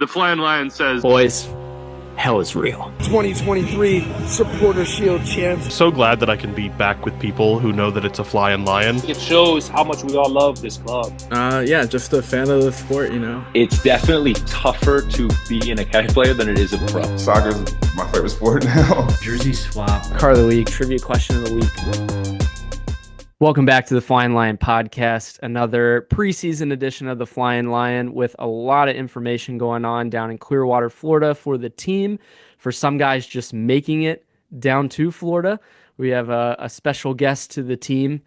The Flyin Lion says, boys, hell is real. 2023 Supporter Shield champs. So glad that I can be back with people who know that it's a Flyin Lion. It shows how much we all love this club. Yeah, just a fan of the sport, you know. It's definitely tougher to be an academy player than it is a pro. Soccer's my favorite sport now. Jersey swap. Car of the week. Trivia question of the week. Welcome back to the Flyin Lion Podcast, another preseason edition of the Flyin Lion with a lot of information going on down in Clearwater, Florida for the team. For some guys just making it down to Florida. We have a special guest to the team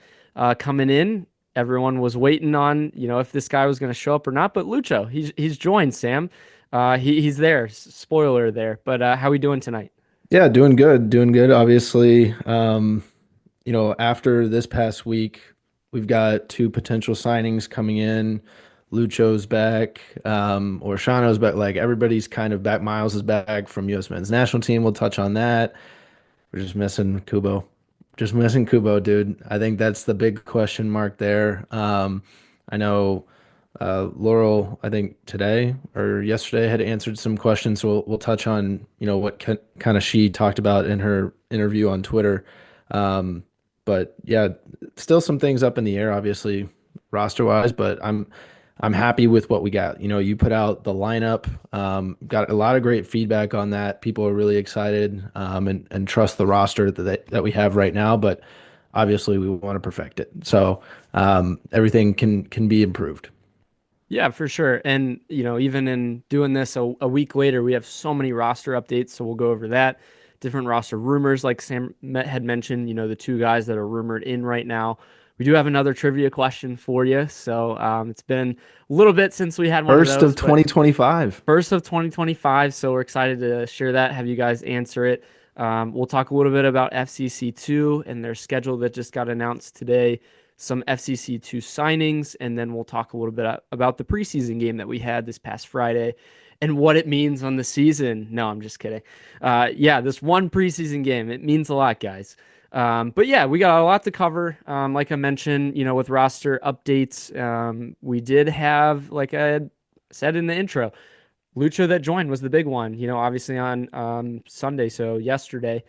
coming in. Everyone was waiting on, if this guy was going to show up or not, but Lucho, he's joined, Sam. He's there. Spoiler there. But how are we doing tonight? Yeah, doing good. Obviously, after this past week, we've got two potential signings coming in. Lucho's back, or Shano's back. Like, everybody's kind of back. Miles is back from U.S. men's national team. We'll touch on that. We're just missing Kubo. Dude. I think that's the big question mark there. I know Laurel, I think today or yesterday, had answered some questions. So we'll touch on, what kind of she talked about in her interview on Twitter. But yeah, still some things up in the air, obviously, roster-wise, but I'm happy with what we got. You put out the lineup, got a lot of great feedback on that. People are really excited and trust the roster that we have right now, but obviously we want to perfect it. So everything can be improved. Yeah, for sure. And, even in doing this a week later, we have so many roster updates, so we'll go over that. Different roster rumors, like Sam had mentioned, the two guys that are rumored in right now. We do have another trivia question for you. So it's been a little bit since we had one First of 2025. First of 2025. So we're excited to share that, have you guys answer it. We'll talk a little bit about FCC 2 and their schedule that just got announced today, some FCC 2 signings, and then we'll talk a little bit about the preseason game that we had this past Friday and what it means on the season. No, I'm just kidding. This one preseason game, it means a lot, guys. But yeah, we got a lot to cover. Like I mentioned, with roster updates, we did have, like I said in the intro, Lucho that joined was the big one, obviously on Sunday. So yesterday,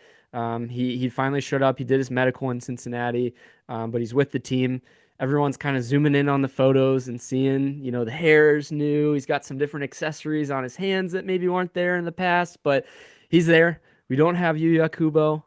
he finally showed up. He did his medical in Cincinnati, but he's with the team. Everyone's kind of zooming in on the photos and seeing, the hair's new. He's got some different accessories on his hands that maybe weren't there in the past, but he's there. We don't have Yuya Kubo.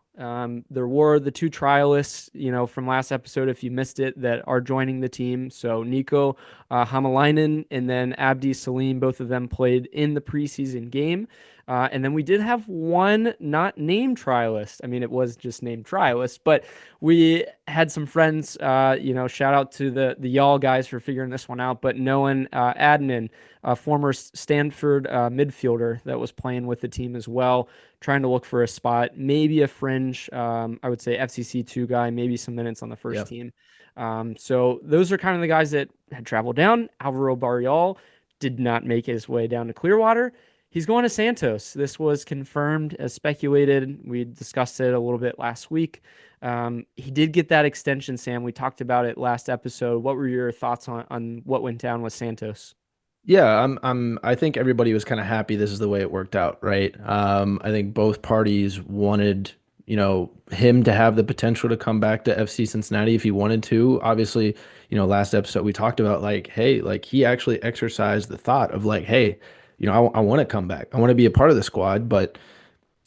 There were the two trialists, from last episode, if you missed it, that are joining the team. So Nico Hamalainen and then Abdi Salim, both of them played in the preseason game. And then we did have one not named trialist. I mean, it was just named trialist, but we had some friends, shout out to the y'all guys for figuring this one out. But Nolan Adnan, a former Stanford midfielder that was playing with the team as well, trying to look for a spot, maybe a fringe, I would say FCC 2 guy, maybe some minutes on the first team. So those are kind of the guys that had traveled down. Alvaro Barrial did not make his way down to Clearwater. He's going to Santos. This was confirmed as speculated. We discussed it a little bit last week. He did get that extension, Sam. We talked about it last episode. What were your thoughts on what went down with Santos? Yeah, I think everybody was kind of happy this is the way it worked out, right? I think both parties wanted, him to have the potential to come back to FC Cincinnati if he wanted to. Obviously, last episode we talked about he actually exercised the thought of hey, I want to come back. I want to be a part of the squad, but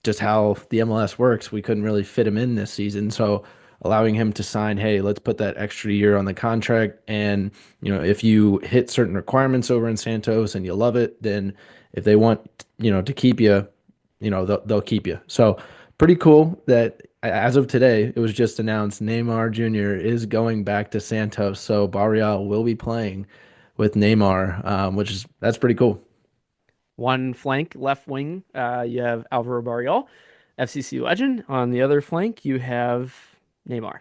just how the MLS works, we couldn't really fit him in this season. So allowing him to sign, hey, let's put that extra year on the contract. And, if you hit certain requirements over in Santos and you love it, then if they want, to keep you, they'll keep you. So pretty cool that as of today, it was just announced Neymar Jr. is going back to Santos. So Barrial will be playing with Neymar, that's pretty cool. One flank, left wing, you have Alvaro Barrial, FCC legend. On the other flank, you have Neymar.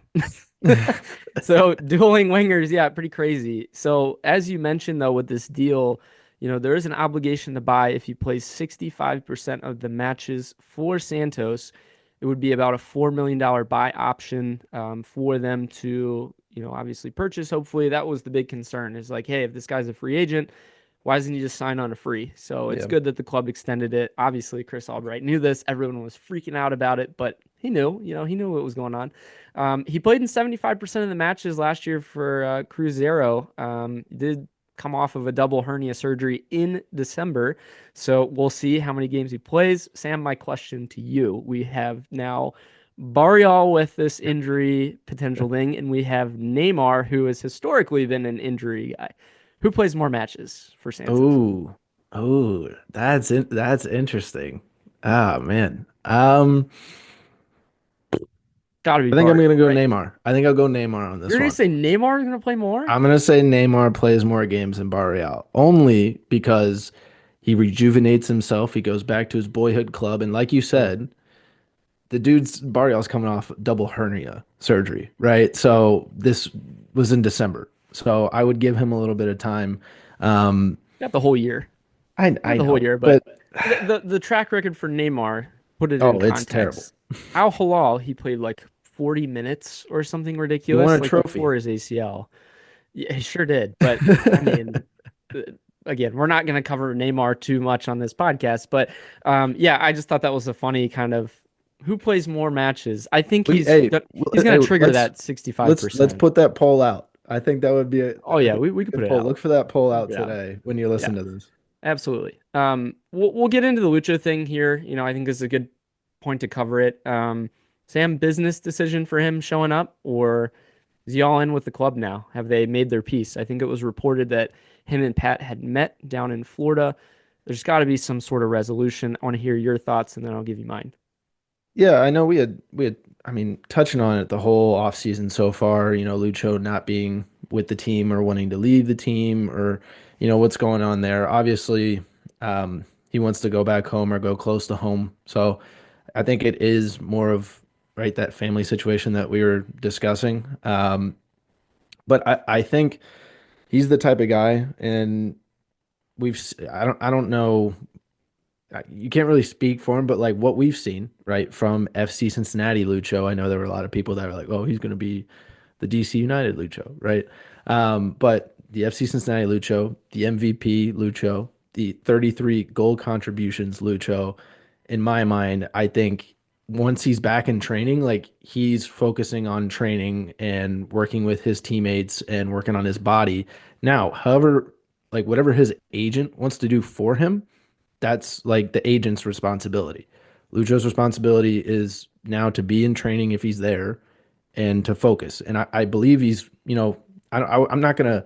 So dueling wingers, yeah, pretty crazy. So as you mentioned, though, with this deal, there is an obligation to buy. If you play 65% of the matches for Santos, it would be about a $4 million buy option for them to, obviously purchase. Hopefully that was the big concern is hey, if this guy's a free agent, Why doesn't he just sign on a free? So it's Yeah. good that the club extended it. Obviously, Chris Albright knew this. Everyone was freaking out about it, but he knew, he knew what was going on. He played in 75% of the matches last year for Cruzeiro. He did come off of a double hernia surgery in December. So we'll see how many games he plays. Sam, my question to you. We have now Barrial with this injury potential thing, and we have Neymar, who has historically been an injury guy. Who plays more matches for Santos? Oh, that's interesting. Ah, man. Gotta be I think I'm Barrial, gonna go right? Neymar. I think I'll go Neymar on this You're gonna one. say Neymar is gonna play more? I'm gonna say Neymar plays more games than Barreal, only because he rejuvenates himself. He goes back to his boyhood club, and like you said, the dude's Barrial's coming off double hernia surgery, right? So this was in December. So I would give him a little bit of time. Got the whole year. I Not the whole know, year, but the track record for Neymar, put it in oh, it's terrible. context. Al Hilal, he played like 40 minutes or something He ridiculous, won a like trophy. before his ACL. Yeah, he sure did. But I mean, uh, again, we're not going to cover Neymar too much on this podcast. But yeah, I just thought that was a funny kind of who plays more matches. I think he's Hey, going to trigger that 65%. let's put that poll out. I think that would be a Oh yeah, we could put good it poll. out. Look for that poll out Yeah. today when you listen to this. Absolutely. We'll get into the Lucho thing here. I think this is a good point to cover it. Sam, business decision for him showing up, or is he all in with the club now? Have they made their peace? I think it was reported that him and Pat had met down in Florida. There's got to be some sort of resolution. I want to hear your thoughts, and then I'll give you mine. Yeah, I know we had I mean, touching on it the whole offseason so far, Lucho not being with the team or wanting to leave the team or, what's going on there. Obviously, he wants to go back home or go close to home. So I think it is more of right that family situation that we were discussing. But I think he's the type of guy, and I don't know, you can't really speak for him, but like what we've seen, right, from FC Cincinnati Lucho, I know there were a lot of people that were like, oh, he's going to be the DC United Lucho, right? But the FC Cincinnati Lucho, the MVP Lucho, the 33 goal contributions Lucho, in my mind, I think once he's back in training, like he's focusing on training and working with his teammates and working on his body. Now, however, like whatever his agent wants to do for him, that's like the agent's responsibility. Lucho's responsibility is now to be in training if he's there and to focus. And I believe he's, I'm not going to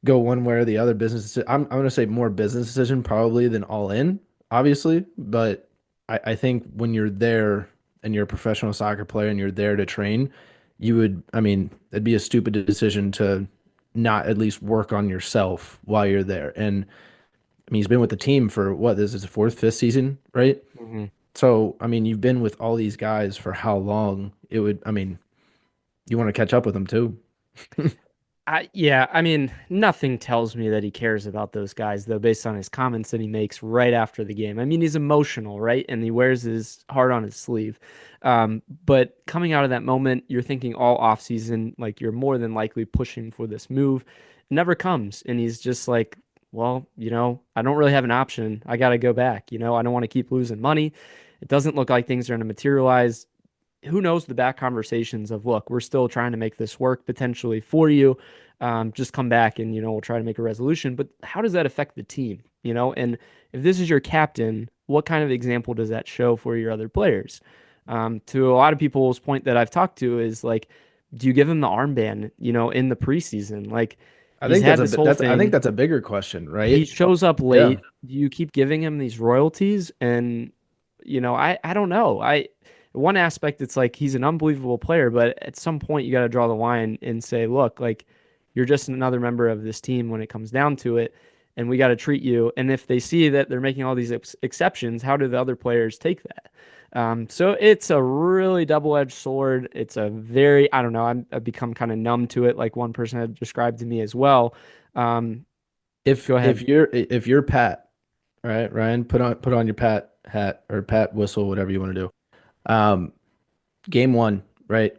go one way or the other business. I'm going to say more business decision probably than all in, obviously. But I think when you're there and you're a professional soccer player and you're there to train, it'd be a stupid decision to not at least work on yourself while you're there. And he's been with the team for what? This is his fourth, fifth season, right? Mm-hmm. So, you've been with all these guys for how long? You want to catch up with them too. Nothing tells me that he cares about those guys, though, based on his comments that he makes right after the game. He's emotional, right? And he wears his heart on his sleeve. But coming out of that moment, you're thinking all offseason, like you're more than likely pushing for this move. It never comes. And he's just like, well, I don't really have an option. I got to go back. I don't want to keep losing money. It doesn't look like things are going to materialize. Who knows the back conversations of, look, we're still trying to make this work potentially for you. Just come back and, we'll try to make a resolution. But how does that affect the team? And if this is your captain, what kind of example does that show for your other players? To a lot of people's point that I've talked to is like, do you give him the armband, in the preseason? Like, I think that's a bigger question, right? He shows up late. Yeah. You keep giving him these royalties, and I don't know. One aspect, it's like he's an unbelievable player, but at some point you got to draw the line and say, look, like you're just another member of this team when it comes down to it, and we got to treat you. And if they see that they're making all these exceptions, how do the other players take that? So it's a really double-edged sword. It's a very, I don't know, I've become kind of numb to it, like one person had described to me as well. Go ahead. If you're Pat, right, Ryan, put on your Pat hat or Pat whistle, whatever you want to do. Game 1, right?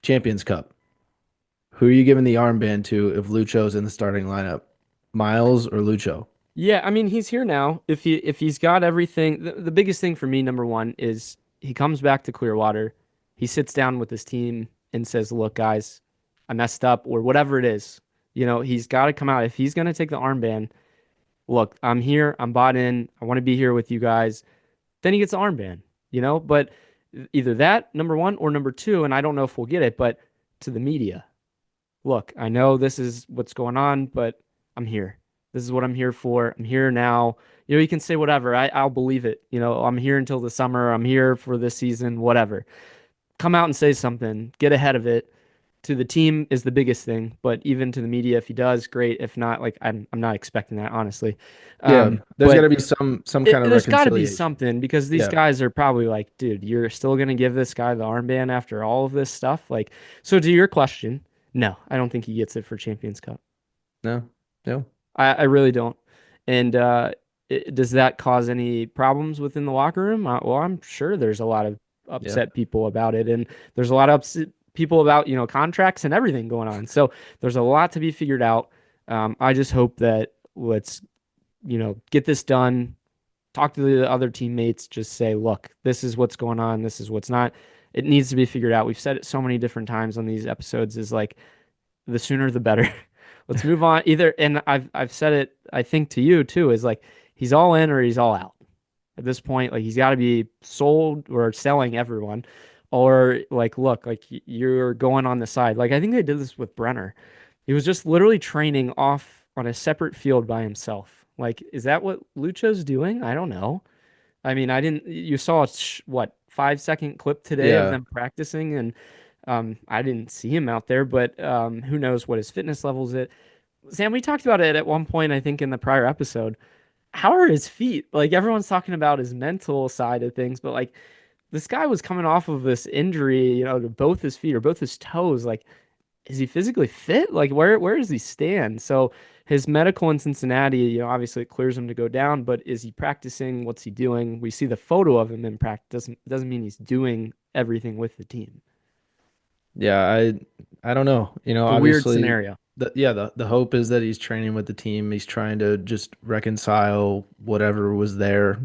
Champions Cup. Who are you giving the armband to if Lucho's in the starting lineup Miles or Lucho? Yeah, I mean he's here now. If he's got everything, the biggest thing for me, number one, is he comes back to Clearwater, he sits down with his team and says, "Look, guys, I messed up," or whatever it is. He's got to come out. If he's gonna take the armband, look, I'm here, I'm bought in, I want to be here with you guys. Then he gets the armband. But either that, number one, or number two, and I don't know if we'll get it, but to the media, look, I know this is what's going on, but I'm here. This is what I'm here for. I'm here now. You can say whatever. I'll believe it. I'm here until the summer. I'm here for this season, whatever. Come out and say something. Get ahead of it. To the team is the biggest thing, but even to the media, if he does, great. If not, like I'm not expecting that, honestly. Yeah, there's But got to be some kind of there's got to be reconciliation. something because these Yeah. guys are probably like, dude, you're still gonna give this guy the armband after all of this stuff? Like, so to your question, no, I don't think he gets it for Champions Cup. No, no. I really don't. And does that cause any problems within the locker room? Well, I'm sure there's a lot of upset people about it, and there's a lot of upset people about contracts and everything going on. So there's a lot to be figured out. I just hope that let's get this done. Talk to the other teammates. Just say, look, this is what's going on. This is what's not. It needs to be figured out. We've said it so many different times on these episodes. Is like the sooner the better. Let's move on. Either, and I've said it, I think to you too, is like he's all in or he's all out. At this point, like he's got to be sold or selling everyone, or like look, like you're going on the side. Like I think they did this with Brenner. He was just literally training off on a separate field by himself. Like, is that what Lucho's doing? I don't know. I mean, I didn't. You saw a what 5-second clip today of Yeah. them practicing, and I didn't see him out there, but who knows what his fitness levels is. Sam, we talked about it at one point, I think, in the prior episode. How are his feet? Like everyone's talking about his mental side of things, but like this guy was coming off of this injury, to both his feet or both his toes. Like, is he physically fit? Like, where does he stand? So his medical in Cincinnati, obviously it clears him to go down, but is he practicing? What's he doing? We see the photo of him in practice. Doesn't mean he's doing everything with the team. Yeah, I don't know. It's a weird Obviously, scenario. the hope is that he's training with the team. He's trying to just reconcile whatever was there,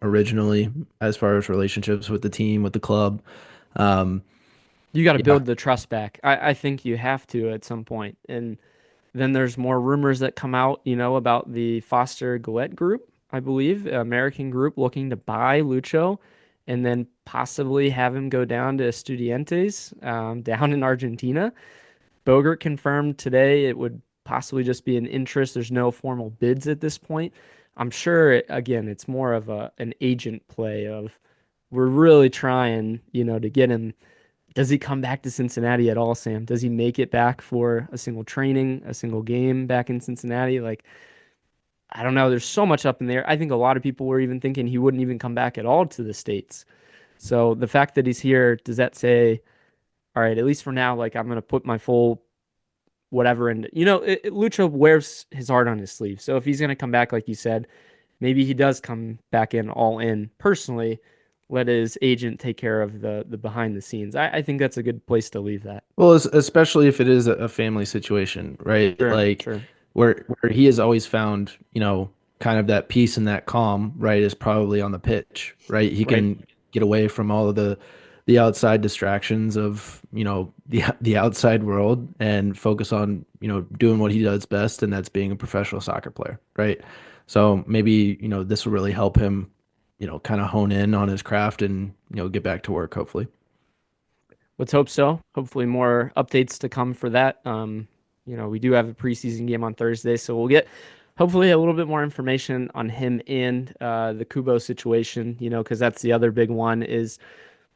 originally as far as relationships with the team, with the club. You got to Yeah. build the trust back. I think you have to at some point. And then there's more rumors that come out, about the Foster Gillette group, I believe, American group looking to buy Lucho and then possibly have him go down to Estudiantes down in Argentina. Bogert confirmed today it would possibly just be an interest. There's no formal bids at this point. I'm sure, again, it's more of an agent play of we're really trying, to get him. Does he come back to Cincinnati at all, Sam? Does he make it back for a single training, a single game back in Cincinnati? Like, I don't know. There's so much up in there. I think a lot of people were even thinking he wouldn't even come back at all to the States. So the fact that he's here, does that say, all right, at least for now, like I'm going to put my full whatever in, Lucho wears his heart on his sleeve. So if he's going to come back, like you said, maybe he does come back in all in personally. Let his agent take care of the behind the scenes. I think that's a good place to leave that. Well, especially if it is a family situation, right? Sure, Like sure. where he has always found, kind of that peace and that calm, right, is probably on the pitch, right? He can get away from all of the outside distractions of, the outside world and focus on, doing what he does best, and that's being a professional soccer player, right? So maybe, this will really help him, kind of hone in on his craft and, get back to work, hopefully. Let's hope so. Hopefully more updates to come for that. We do have a preseason game on Thursday, so we'll get hopefully a little bit more information on him and the Kubo situation, because that's the other big one is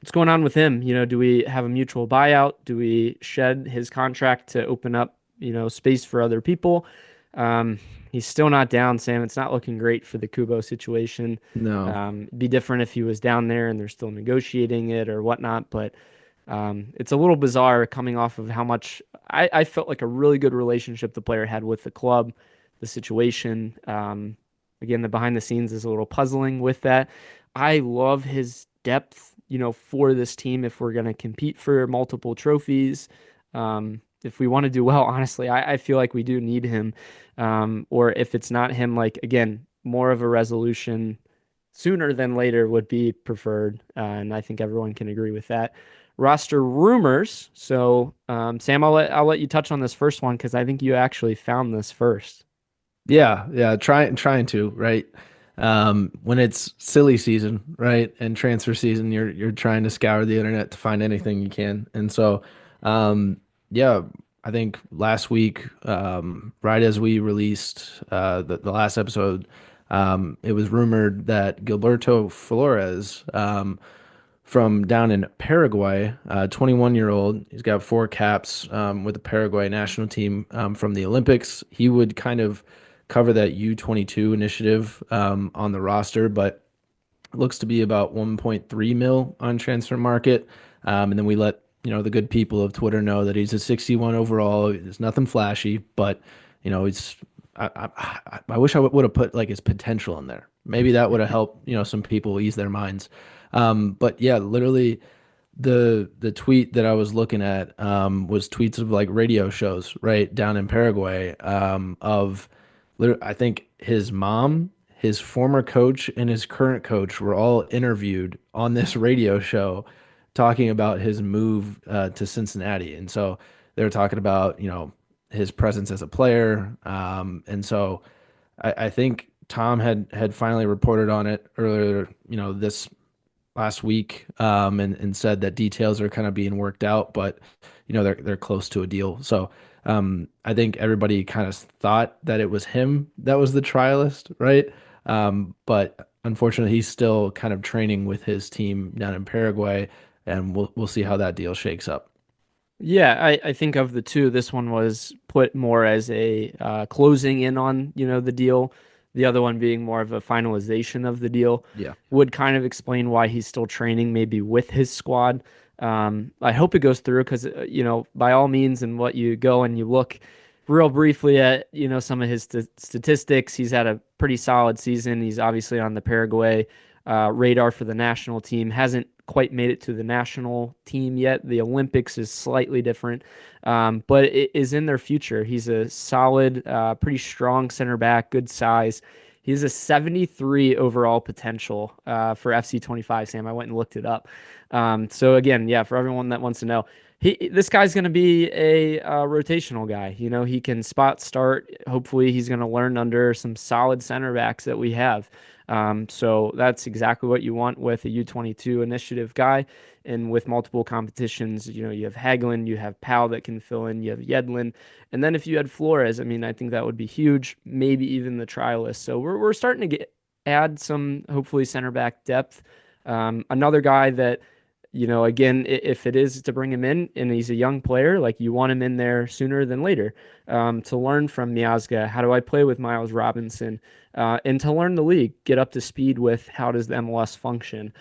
what's going on with him. Do we have a mutual buyout? Do we shed his contract to open up, space for other people? He's still not down, Sam. It's not looking great for the Kubo situation. No. It'd be different if he was down there and they're still negotiating it or whatnot, but it's a little bizarre coming off of how much I felt like a really good relationship the player had with the club, the situation. Again, the behind the scenes is a little puzzling with that. I love his depth, for this team if we're going to compete for multiple trophies. if we want to do well, honestly, I feel like we do need him. Or if it's not him, like again, more of a resolution sooner than later would be preferred. And I think everyone can agree with that. Roster rumors. So, Sam, I'll let you touch on this first one because I think you actually found this first. Yeah, trying to, right? When it's silly season, right, and transfer season, you're trying to scour the internet to find anything you can. And so, yeah, I think last week, right as we released the last episode, it was rumored that Gilberto Flores, from down in Paraguay, 21-year-old. He's got 4 caps with the Paraguay national team from the Olympics. He would kind of cover that U22 initiative on the roster, but it looks to be about 1.3 mil on transfer market. And then we let the good people of Twitter know that he's a 61 overall. It's nothing flashy, but he's. I wish I would have put like his potential in there. Maybe that would have helped some people ease their minds. But yeah, literally the tweet that I was looking at was tweets of like radio shows right down in Paraguay of I think his mom, his former coach, and his current coach were all interviewed on this radio show talking about his move to Cincinnati. And so they were talking about his presence as a player. And so I think Tom had finally reported on it earlier, this last week, and said that details are kind of being worked out, but they're close to a deal. So I think everybody kind of thought that it was him that was the trialist, right? But unfortunately, he's still kind of training with his team down in Paraguay, and we'll see how that deal shakes up. Yeah, I think of the two, this one was put more as a closing in on, the deal. The other one being more of a finalization of the deal. Yeah. Would kind of explain why he's still training maybe with his squad. I hope it goes through because, by all means, and what you go and you look real briefly at, some of his statistics, he's had a pretty solid season. He's obviously on the Paraguay radar for the national team. Hasn't quite made it to the national team yet. The Olympics is slightly different, but it is in their future. He's a solid, pretty strong center back, good size. He has a 73 overall potential for FC 25, Sam. I went and looked it up. So again, yeah, for everyone that wants to know, this guy's going to be a rotational guy. He can spot start. Hopefully he's going to learn under some solid center backs that we have. So that's exactly what you want with a U22 initiative guy. And with multiple competitions, you have Hagelin, you have Powell that can fill in, you have Yedlin. And then if you had Flores, I think that would be huge, maybe even the trialist. So we're starting to add some, hopefully, center back depth. Another guy that, again, if it is to bring him in and he's a young player, like you want him in there sooner than later to learn from Miazga. How do I play with Miles Robinson? And to learn the league, get up to speed with how does the MLS function.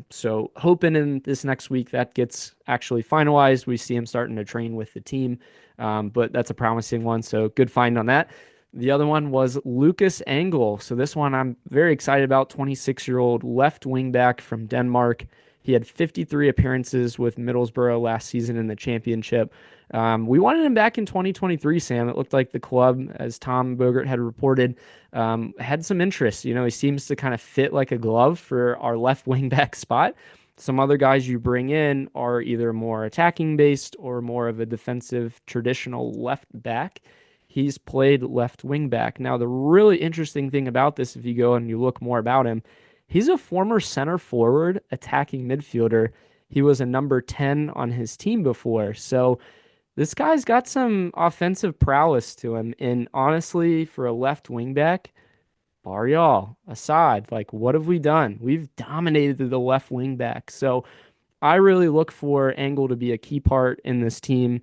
So hoping in this next week that gets actually finalized. We see him starting to train with the team, but that's a promising one. So good find on that. The other one was Lucas Engel. So this one I'm very excited about. 26-year-old left wing back from Denmark. He had 53 appearances with Middlesbrough last season in the championship. We wanted him back in 2023, Sam. It looked like the club, as Tom Bogert had reported, had some interest. He seems to kind of fit like a glove for our left wing back spot. Some other guys you bring in are either more attacking based or more of a defensive traditional left back. He's played left wing back. Now, the really interesting thing about this, if you go and you look more about him, he's a former center forward attacking midfielder. He was a number 10 on his team before. So this guy's got some offensive prowess to him. And honestly, for a left wing back, bar y'all, Assad, like what have we done? We've dominated the left wing back. So I really look for Engel to be a key part in this team.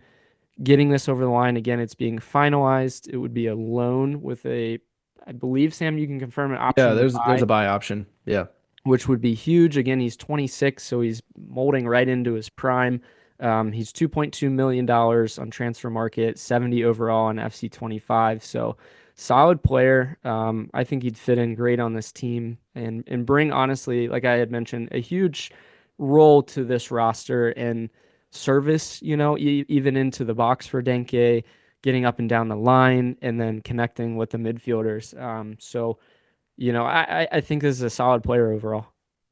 Getting this over the line, again, it's being finalized. It would be a loan with I believe, Sam, you can confirm an option. Yeah, there's a buy option. Yeah. Which would be huge. Again, he's 26, so he's molding right into his prime. He's $2.2 million on transfer market, 70 overall on FC 25. So solid player. I think he'd fit in great on this team and bring, honestly, like I had mentioned, a huge role to this roster. And service, even into the box for Denke, getting up and down the line, and then connecting with the midfielders. I think this is a solid player overall.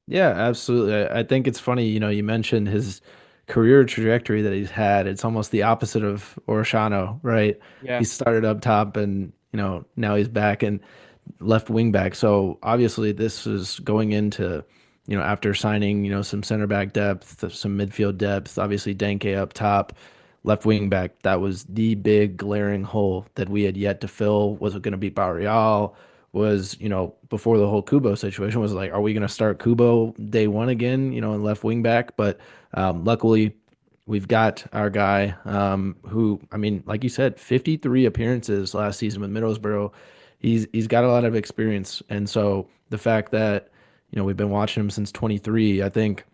Yeah, absolutely. I think it's funny, you mentioned his career trajectory that he's had. It's almost the opposite of Orshano, right? Yeah. He started up top and, now he's back and left wing back. So obviously this is going into, after signing, some center back depth, some midfield depth, obviously Denke up top, left wing back. That was the big glaring hole that we had yet to fill. Was it going to be Barreal? Was, before the whole Kubo situation was like, are we going to start Kubo day one again, in left wing back? But luckily, we've got our guy who, I mean, like you said, 53 appearances last season with Middlesbrough. He's got a lot of experience. And so the fact that, we've been watching him since 23, I think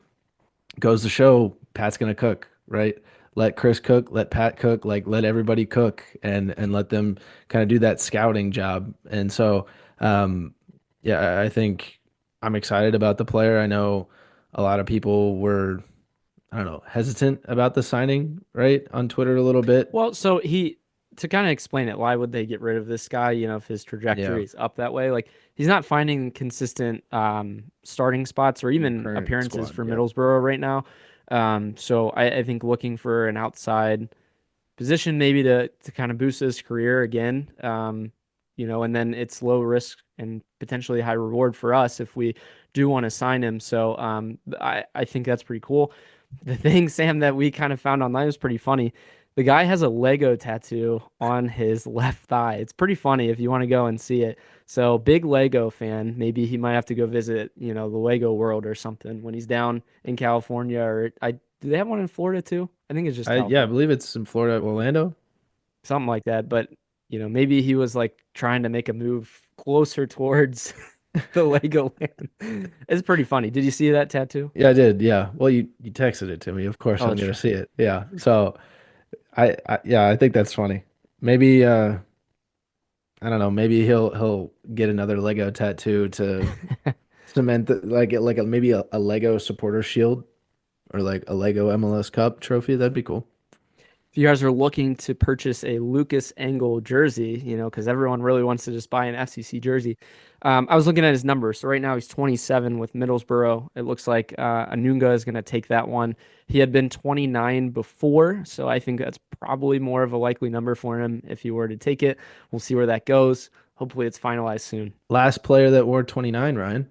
goes to show Pat's going to cook, right? Let Chris cook, let Pat cook, like let everybody cook and let them kind of do that scouting job. And so, yeah, I think I'm excited about the player. I know a lot of people were, I don't know, hesitant about the signing, right, on Twitter a little bit. Well, so to kind of explain it, why would they get rid of this guy? If his trajectory is up that way, like he's not finding consistent starting spots or even Current appearances squad, for yeah. Middlesbrough right now. So I think looking for an outside position maybe to kind of boost his career again, and then it's low risk and potentially high reward for us if we do want to sign him. So I think that's pretty cool. The thing, Sam, that we kind of found online was pretty funny. The guy has a Lego tattoo on his left thigh. It's pretty funny if you want to go and see it. So big Lego fan. Maybe he might have to go visit, the Lego World or something when he's down in California. Or do they have one in Florida too? I think it's just California. Yeah, I believe it's in Florida, Orlando. Something like that. But maybe he was like trying to make a move closer towards the Lego land. It's pretty funny. Did you see that tattoo? Yeah, I did. Yeah. Well, you texted it to me. Of course, I'm gonna see it. Yeah. So, I think that's funny. Maybe I don't know. Maybe he'll get another Lego tattoo to cement maybe a Lego supporter shield or like a Lego MLS Cup trophy. That'd be cool. If you guys are looking to purchase a Lucas Engel jersey, because everyone really wants to just buy an FCC jersey, I was looking at his numbers. So right now he's 27 with Middlesbrough. It looks like Anunga is going to take that one. He had been 29 before, so I think that's probably more of a likely number for him if he were to take it. We'll see where that goes. Hopefully it's finalized soon. Last player that wore 29, Ryan.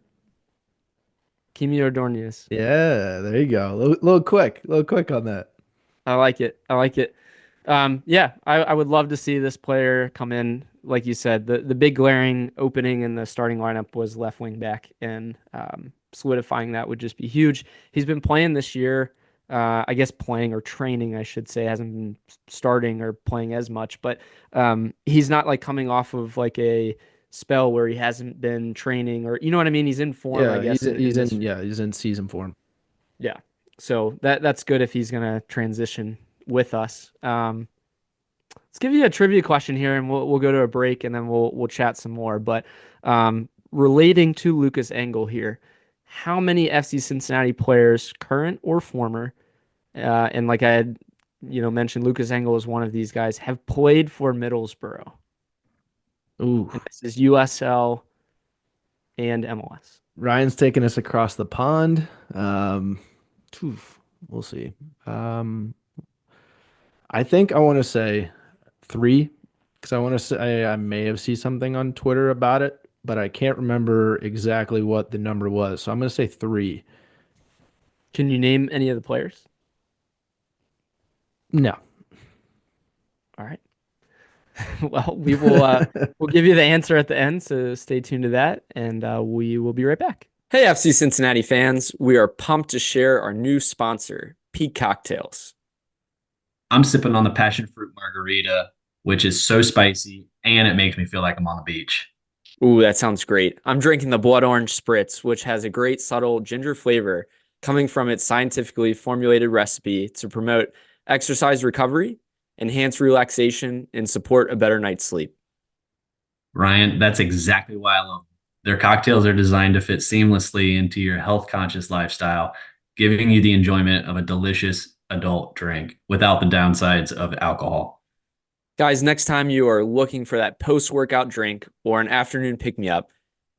Kimi Ordonez. Yeah, there you go. A little quick on that. I like it. Yeah, I would love to see this player come in. Like you said, the big glaring opening in the starting lineup was left wing back, and solidifying that would just be huge. He's been playing this year, I guess playing or training, I should say, hasn't been starting or playing as much, but he's not like coming off of like a spell where he hasn't been training or, you know what I mean? He's in form, I guess. He's in season form. Yeah. So that's good if he's going to transition with us. Let's give you a trivia question here, and we'll go to a break, and then we'll chat some more. But relating to Lucas Engel here, how many FC Cincinnati players, current or former, and like I had mentioned, Lucas Engel is one of these guys, have played for Middlesbrough? Ooh, and this is USL and MLS. Ryan's taking us across the pond. We'll see. I think I want to say 3 because I want to say I may have seen something on Twitter about it, but I can't remember exactly what the number was. So I'm going to say 3. Can you name any of the players? No. All right. Well, we will we'll give you the answer at the end, so stay tuned to that, and we will be right back. Hey, FC Cincinnati fans, we are pumped to share our new sponsor, Peak Cocktails. I'm sipping on the passion fruit margarita, which is so spicy, and it makes me feel like I'm on the beach. Ooh, that sounds great. I'm drinking the Blood Orange Spritz, which has a great subtle ginger flavor coming from its scientifically formulated recipe to promote exercise recovery, enhance relaxation, and support a better night's sleep. Ryan, that's exactly why I love them. Their cocktails are designed to fit seamlessly into your health-conscious lifestyle, giving you the enjoyment of a delicious, adult drink without the downsides of alcohol. Guys, next time you are looking for that post-workout drink or an afternoon pick-me-up,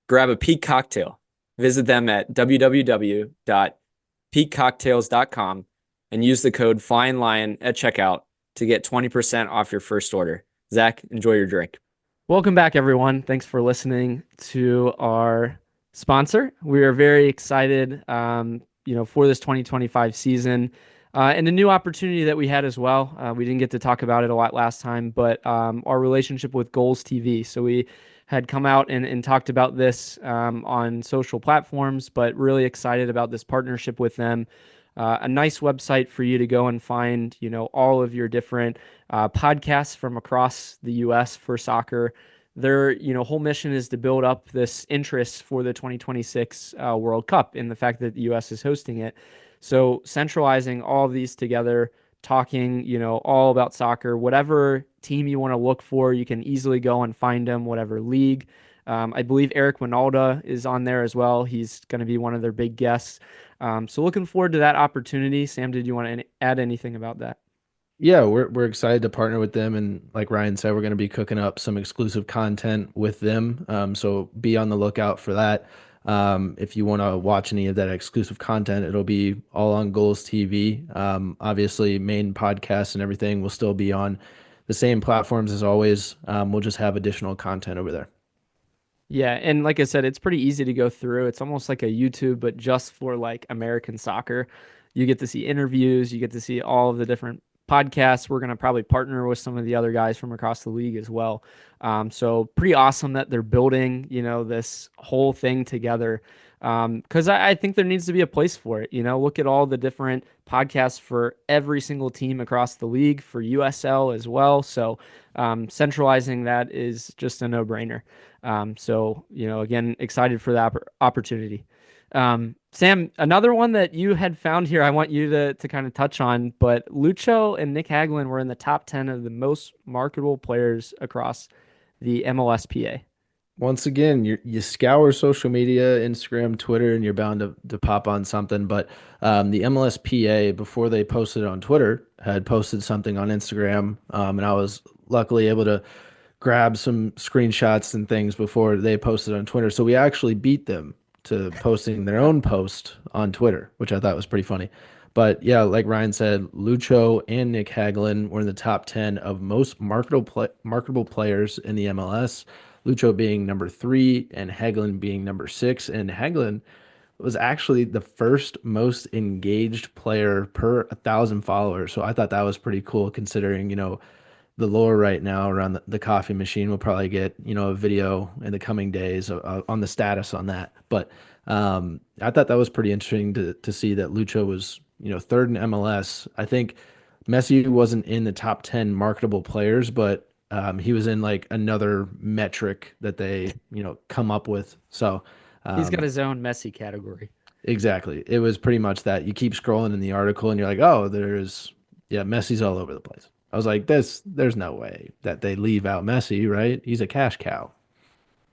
grab a Peak Cocktail. Visit them at www.peakcocktails.com and use the code Flyin Lion at checkout to get 20% off your first order. Zach, enjoy your drink. Welcome back, everyone. Thanks for listening to our sponsor. We are very excited, for this 2025 season and a new opportunity that we had as well. We didn't get to talk about it a lot last time, but our relationship with Goals TV. So we had come out and talked about this on social platforms, but really excited about this partnership with them. A nice website for you to go and find, all of your different podcasts from across the U.S. for soccer. Their, whole mission is to build up this interest for the 2026 World Cup and the fact that the U.S. is hosting it. So centralizing all of these together, talking, all about soccer, whatever team you want to look for, you can easily go and find them, whatever league. I believe Eric Winalda is on there as well. He's going to be one of their big guests. So looking forward to that opportunity. Sam, did you want to add anything about that? Yeah, we're excited to partner with them, and like Ryan said, we're going to be cooking up some exclusive content with them. So be on the lookout for that. If you want to watch any of that exclusive content, it'll be all on Goals TV. Obviously, main podcasts and everything will still be on the same platforms as always. We'll just have additional content over there. Yeah, and like I said, it's pretty easy to go through. It's almost like a YouTube, but just for like American soccer. You get to see interviews, you get to see all of the different podcasts. We're going to probably partner with some of the other guys from across the league as well. So pretty awesome that they're building, this whole thing together. Because I think there needs to be a place for it. Look at all the different podcasts for every single team across the league, for USL as well. So centralizing that is just a no-brainer. So, again, excited for that opportunity. Sam, another one that you had found here, I want you to kind of touch on, but Lucho and Nick Hagelin were in the top 10 of the most marketable players across the MLSPA. Once again, you scour social media, Instagram, Twitter, and you're bound to pop on something. But the MLSPA, before they posted it on Twitter, had posted something on Instagram, and I was luckily able to grab some screenshots and things before they posted on Twitter. So we actually beat them to posting their own post on Twitter, which I thought was pretty funny. But yeah, like Ryan said, Lucho and Nick Hagelin were in the top 10 of most marketable players in the MLS. Lucho being number 3 and Hagelin being number 6. And Hagelin was actually the first most engaged player per 1,000 followers. So I thought that was pretty cool considering, the lore right now around the coffee machine. We'll probably get, a video in the coming days on the status on that. But I thought that was pretty interesting to see that Lucho was, third in MLS. I think Messi wasn't in the top 10 marketable players, but he was in like another metric that they, come up with. So he's got his own Messi category. Exactly. It was pretty much that. You keep scrolling in the article and you're like, oh, Messi's all over the place. I was like, there's no way that they leave out Messi, right? He's a cash cow.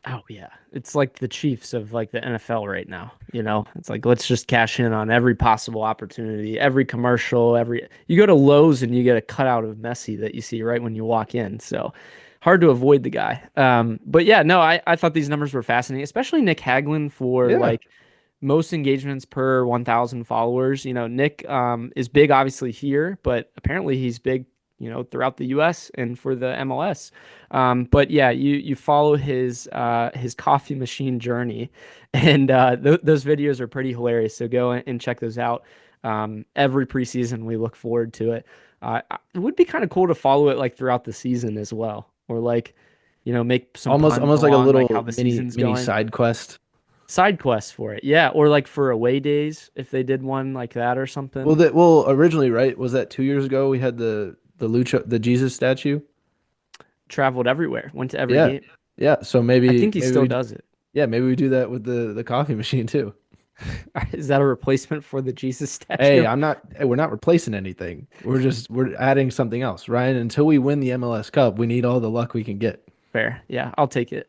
Oh yeah. It's like the Chiefs of like the NFL right now. It's like, let's just cash in on every possible opportunity, every commercial, you go to Lowe's and you get a cutout of Messi that you see right when you walk in. So hard to avoid the guy. But yeah, no, I thought these numbers were fascinating, especially Nick Hagelin for like most engagements per 1,000 followers. Nick is big obviously here, but apparently he's big throughout the US and for the MLS. But yeah, you follow his coffee machine journey, and those videos are pretty hilarious. So go and check those out. Every preseason, we look forward to it. It would be kind of cool to follow it like throughout the season as well, or like, make some almost like a little how the mini side quest. Side quest for it, yeah, or like for away days if they did one like that or something. Well, originally, right? Was that 2 years ago? We had the Lucho, the Jesus statue. Traveled everywhere, went to every game. Yeah, so maybe I think he still does it. Yeah, maybe we do that with the coffee machine too. Is that a replacement for the Jesus statue? Hey, we're not replacing anything. We're adding something else, Ryan. Until we win the MLS Cup, we need all the luck we can get. Fair. Yeah, I'll take it.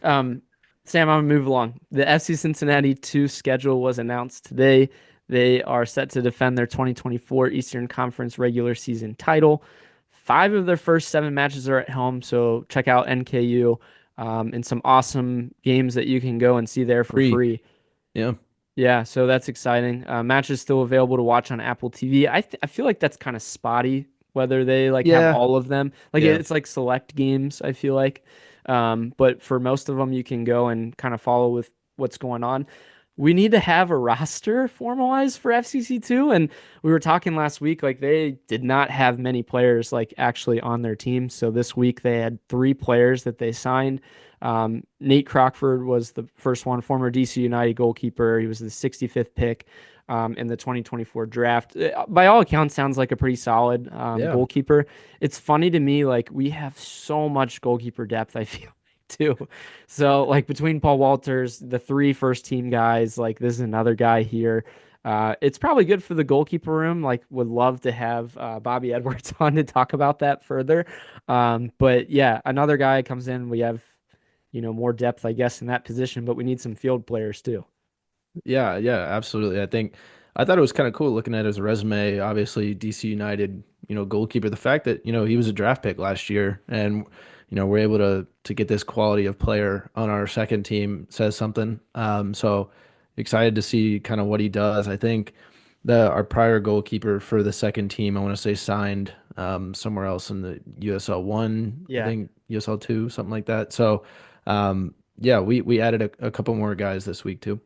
Sam, I'm gonna move along. The FC Cincinnati 2 schedule was announced today. They are set to defend their 2024 Eastern Conference regular season title. 5 of their first 7 matches are at home, so check out NKU and some awesome games that you can go and see there for free. Yeah. Yeah, so that's exciting. Matches still available to watch on Apple TV. I feel like that's kind of spotty whether they like have all of them. Like it's like select games, I feel like. But for most of them you can go and kind of follow with what's going on. We need to have a roster formalized for FCC2, and we were talking last week like they did not have many players like actually on their team. So this week they had 3 players that they signed. Nate Crockford was the first one, former DC United goalkeeper. He was the 65th pick in the 2024 draft. By all accounts, sounds like a pretty solid goalkeeper. It's funny to me, like we have so much goalkeeper depth, I feel too. So like between Paul Walters, the 3 first team guys, like this is another guy here. It's probably good for the goalkeeper room. Like would love to have Bobby Edwards on to talk about that further. But yeah, another guy comes in. We have, more depth, I guess, in that position, but we need some field players too. Yeah, absolutely. I thought it was kind of cool looking at his resume. Obviously, DC United, goalkeeper. The fact that, he was a draft pick last year and, we're able to get this quality of player on our second team says something. So excited to see kind of what he does. I think our prior goalkeeper for the second team, I want to say signed somewhere else in the USL 1, I think USL 2, something like that. So we added a couple more guys this week too.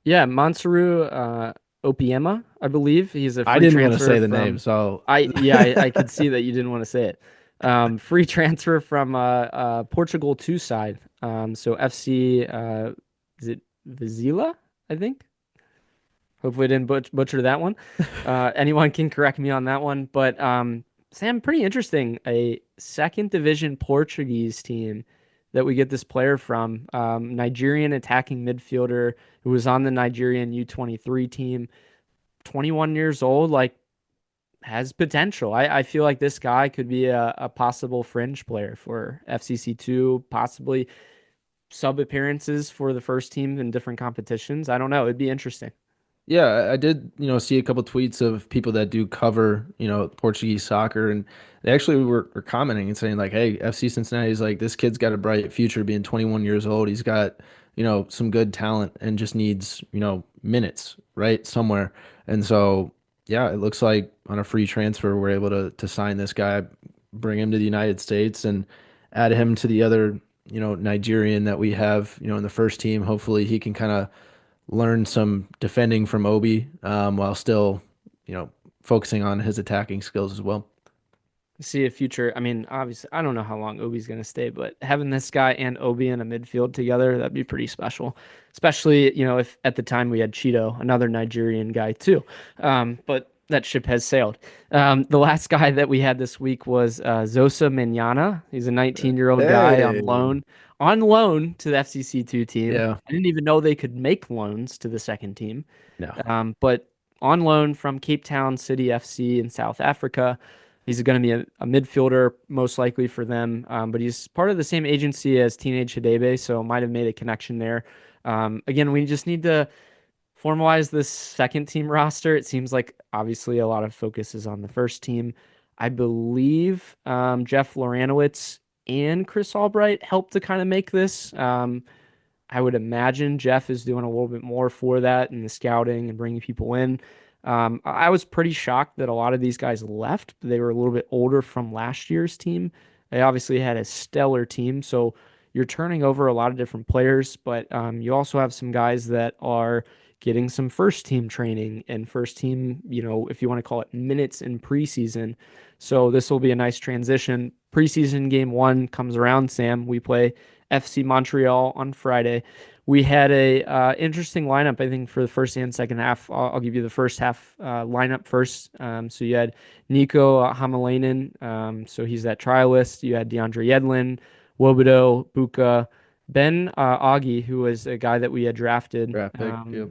Yeah, Mansourou Opiema, I believe. He's a free I didn't transfer want to say the from, name, so I could see that you didn't want to say it. Free transfer from Portugal 2 side. So FC is it Vizela, I think? Hopefully I didn't butcher that one. Anyone can correct me on that one. But Sam, pretty interesting. A second division Portuguese team that we get this player from. Nigerian attacking midfielder who was on the Nigerian U23 team. 21 years old, like has potential. I feel like this guy could be a possible fringe player for FCC2, possibly sub appearances for the first team in different competitions. I don't know. It'd be interesting. Yeah, I did, see a couple tweets of people that do cover, Portuguese soccer, and they actually were commenting and saying like, "Hey, FC Cincinnati is like this kid's got a bright future, being 21 years old. He's got, some good talent and just needs, minutes, right, somewhere." And so, yeah, it looks like on a free transfer, we're able to sign this guy, bring him to the United States, and add him to the other, Nigerian that we have, in the first team. Hopefully, he can kind of learn some defending from Obi while still, focusing on his attacking skills as well. See a future. I mean, obviously, I don't know how long Obi's going to stay, but having this guy and Obi in a midfield together, that'd be pretty special. Especially, if at the time we had Cheeto, another Nigerian guy too. But that ship has sailed. The last guy that we had this week was Zosa Manana. He's a 19-year-old guy on loan to the FCC2 team. Yeah. I didn't even know they could make loans to the second team. No. But on loan from Cape Town City FC in South Africa. He's going to be a midfielder, most likely for them. But he's part of the same agency as Teenage Hidebe, so might have made a connection there. Again, we just need to formalize this second team roster. It seems like obviously a lot of focus is on the first team. I believe Jeff Loranowitz and Chris Albright helped to kind of make this. I would imagine Jeff is doing a little bit more for that in the scouting and bringing people in. I was pretty shocked that a lot of these guys left. They were a little bit older from last year's team. They obviously had a stellar team, so you're turning over a lot of different players, but you also have some guys that are getting some first team training and first team, if you want to call it minutes in preseason. So this will be a nice transition. Preseason game 1 comes around, Sam. We play FC Montreal on Friday. We had a interesting lineup, I think, for the first and second half. I'll give you the first half lineup first. So you had Nico Hamalainen, so he's that trialist. You had DeAndre Yedlin, Wobodo, Buka, Ben Augie, who was a guy that we had drafted. Yep.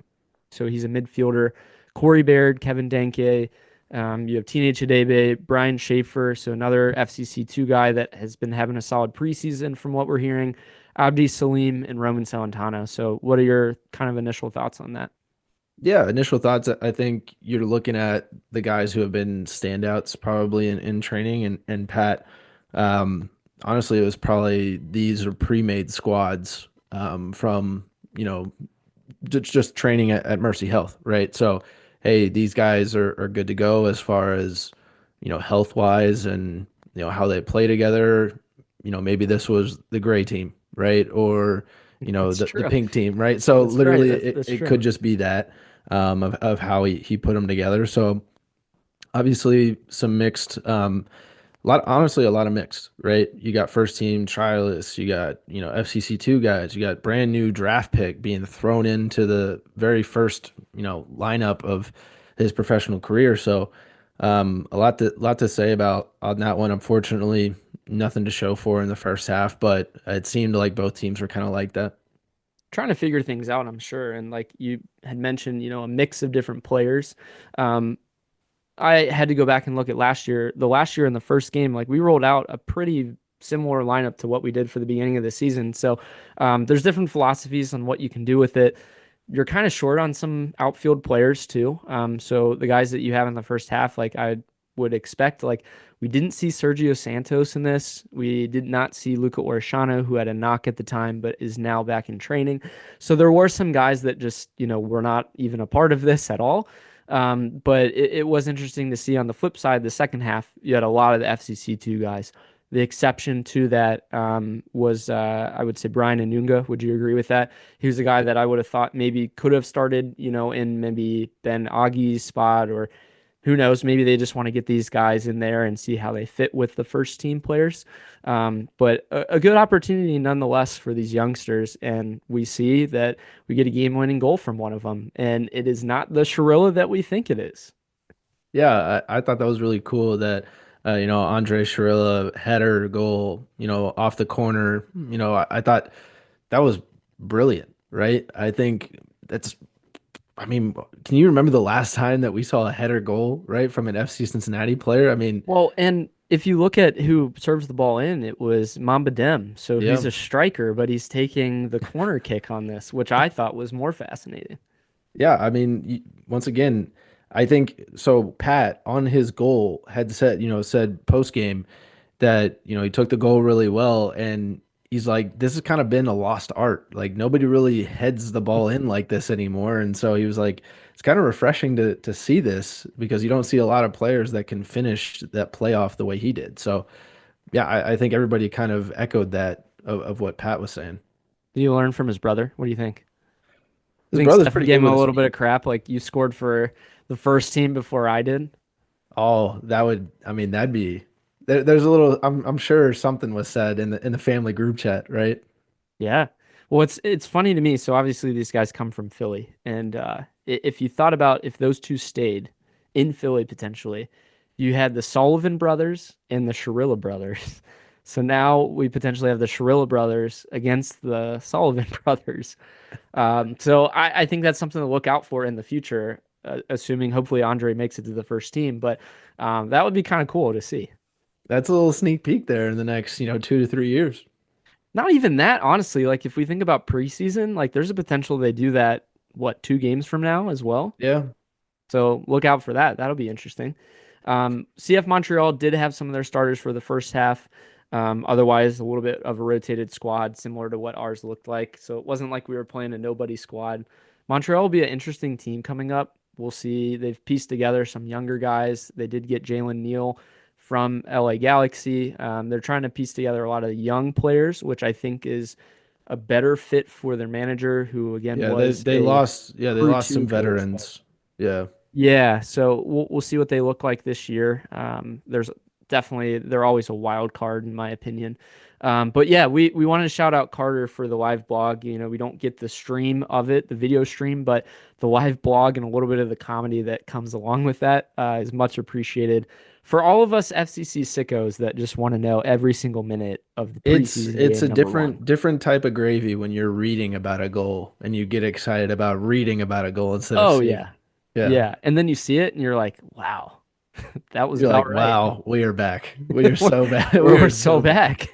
So he's a midfielder. Corey Baird, Kevin Danke. You have Teenage Hidebe, Brian Schaefer, so another FCC2 guy that has been having a solid preseason from what we're hearing. Abdi Salim and Roman Salentano. So what are your kind of initial thoughts on that? Yeah, initial thoughts. I think you're looking at the guys who have been standouts probably in training and Pat. Um, honestly, it was probably these are pre-made squads from just training at Mercy Health, right? So, hey, these guys are good to go as far as health wise and how they play together. Maybe this was the gray team, right? Or That's the true. pink team, right? So That's right. literally, That's it true. could just be that of how he put them together. So obviously some mixed, honestly, a lot of mixed, right? You got first team trialists, you got FCC2 guys, you got brand new draft pick being thrown into the very first lineup of his professional career. So a lot to say about on that one. Unfortunately, nothing to show for in the first half, but it seemed like both teams were kind of like that. Trying to figure things out, I'm sure. And like you had mentioned, a mix of different players. Um, I had to go back and look at last year. The last year in the first game, like we rolled out a pretty similar lineup to what we did for the beginning of the season. So there's different philosophies on what you can do with it. You're kind of short on some outfield players too. So the guys that you have in the first half, like I would expect, like we didn't see Sergio Santos in this. We did not see Luca Orishano, who had a knock at the time, but is now back in training. So there were some guys that just, were not even a part of this at all. But it was interesting to see on the flip side, the second half, you had a lot of the FCC2 guys. The exception to that was, I would say, Brian Anunga. Would you agree with that? He was a guy that I would have thought maybe could have started, in maybe Ben Agui's spot, or who knows, maybe they just want to get these guys in there and see how they fit with the first team players. But a good opportunity nonetheless for these youngsters. And we see that we get a game-winning goal from one of them. And it is not the Shirilla that we think it is. Yeah, I thought that was really cool that Andre Schurrilla header goal, off the corner. I thought that was brilliant, right? I think I mean, can you remember the last time that we saw a header goal, right, from an FC Cincinnati player? I mean, Well, and if you look at who serves the ball in, it was Mamba Dem. So yeah. he's a striker, but he's taking the corner kick on this, which I thought was more fascinating. Yeah, I mean, once again, I think so. Pat on his goal had said post game that he took the goal really well, and he's like, this has kind of been a lost art. Like nobody really heads the ball in like this anymore, and so he was like, it's kind of refreshing to see this because you don't see a lot of players that can finish that playoff the way he did. So yeah, I think everybody kind of echoed that of what Pat was saying. Did you learn from his brother? What do you think? I His think brother's Stefan pretty gave good him with a his little bit feet. of crap. Like you scored for the first team before I did. Oh, I mean, there's a little, I'm sure something was said in the family group chat, right? Yeah. Well, it's funny to me. So obviously these guys come from Philly, and if you thought about if those two stayed in Philly potentially, you had the Sullivan brothers and the Shirilla brothers. So now we potentially have the Shirilla brothers against the Sullivan brothers. So I think that's something to look out for in the future, assuming hopefully Andre makes it to the first team. But that would be kind of cool to see. That's a little sneak peek there in the next, 2 to 3 years. Not even that, honestly. Like if we think about preseason, like there's a potential they do that, what, 2 games from now as well? Yeah. So look out for that. That'll be interesting. CF Montreal did have some of their starters for the first half. Otherwise, a little bit of a rotated squad, similar to what ours looked like. So it wasn't like we were playing a nobody squad. Montreal will be an interesting team coming up. We'll see. They've pieced together some younger guys. They did get Jalen Neal from LA Galaxy. They're trying to piece together a lot of young players, which I think is a better fit for their manager, who again Yeah, was they a lost Crew some 2 coach. veterans. Yeah. Yeah, so we'll see what they look like this year. They're always a wild card in my opinion. But yeah, we wanted to shout out Carter for the live blog. We don't get the stream of it, the video stream, but the live blog and a little bit of the comedy that comes along with that is much appreciated. For all of us FCC sickos that just want to know every single minute of the preseason It's game a number one. different type of gravy when you're reading about a goal and you get excited about reading about a goal instead of Oh seeing. yeah. Yeah. Yeah. And then you see it and you're like, wow, that was You're about like, right. wow, we are back. We are so back. We're so back.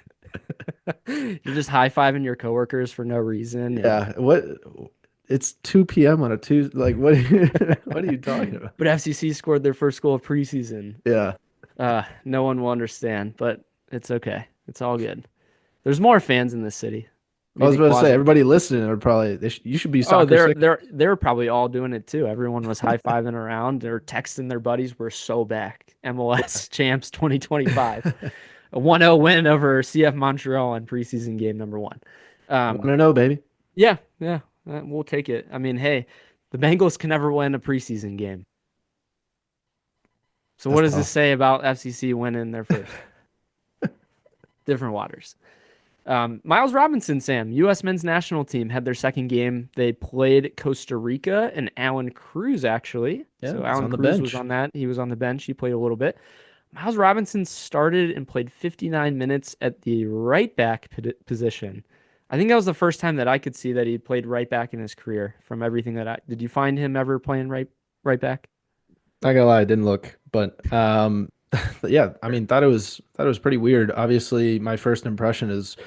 You're just high-fiving your coworkers for no reason. Yeah. What It's 2 p.m. on a Tuesday. Like, what? What are you talking about? But FCC scored their first goal of preseason. Yeah, No one will understand, but it's okay. It's all good. There's more fans in this city. I was about to say Quasi- everybody listening are probably you should be Oh, soccer sick. they're probably all doing it too. Everyone was high-fiving around. They're texting their buddies. We're so back. MLS champs 2025. A 1-0 win over CF Montreal in preseason game number 1. Want to know, baby? Yeah, we'll take it. I mean, hey, the Bengals can never win a preseason game. So what That's does this tough. say about FCC winning their first? Different waters. Miles Robinson, Sam, U.S. men's national team had their second game. They played Costa Rica and Alan Cruz, actually. Yeah, So he's Alan on the Cruz was bench. on that. He was on the bench. He played a little bit. Miles Robinson started and played 59 minutes at the right back position. I think that was the first time that I could see that he played right back in his career from everything that did you find him ever playing right back? Not gonna lie, I didn't look, but but yeah, I mean, thought it was pretty weird. Obviously, my first impression is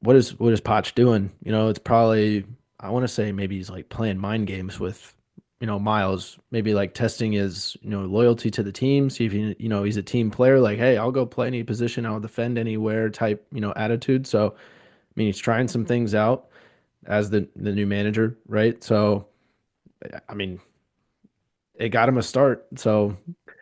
what is Potch doing? It's probably I want to say maybe he's like playing mind games with Miles, maybe like testing his loyalty to the team, see if he's a team player. Like, hey, I'll go play any position, I'll defend anywhere type attitude. So, I mean, he's trying some things out as the new manager, right? So, I mean, it got him a start. So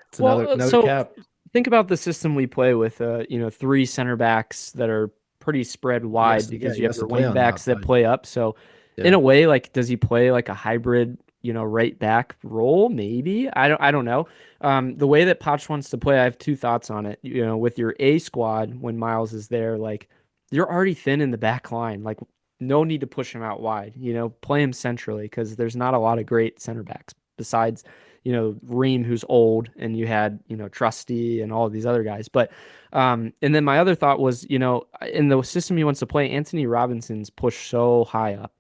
it's another So cap. think about the system we play with, 3 center backs that are pretty spread wide because you have your wing backs that play up. So in a way, like, does he play like a hybrid, right back role? Maybe. I don't know. The way that Poch wants to play, I have 2 thoughts on it. With your A squad, when Miles is there, like, you're already thin in the back line. Like, no need to push him out wide, play him centrally because there's not a lot of great center backs besides, Ream, who's old, and you had, Trusty and all of these other guys. But, and then my other thought was, in the system he wants to play, Anthony Robinson's pushed so high up.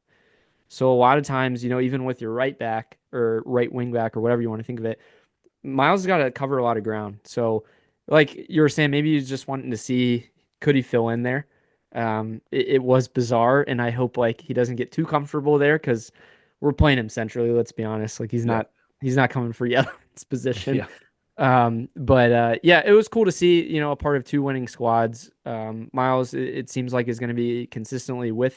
So a lot of times, even with your right back or right wing back or whatever you want to think of it, Miles has got to cover a lot of ground. So, like you were saying, maybe he's just wanting to see, could he fill in there? It was bizarre, and I hope like he doesn't get too comfortable there because we're playing him centrally. Let's be honest, like he's not coming for Yellen's position. Yeah. Yeah, it was cool to see a part of 2 winning squads. Miles, it seems like is going to be consistently with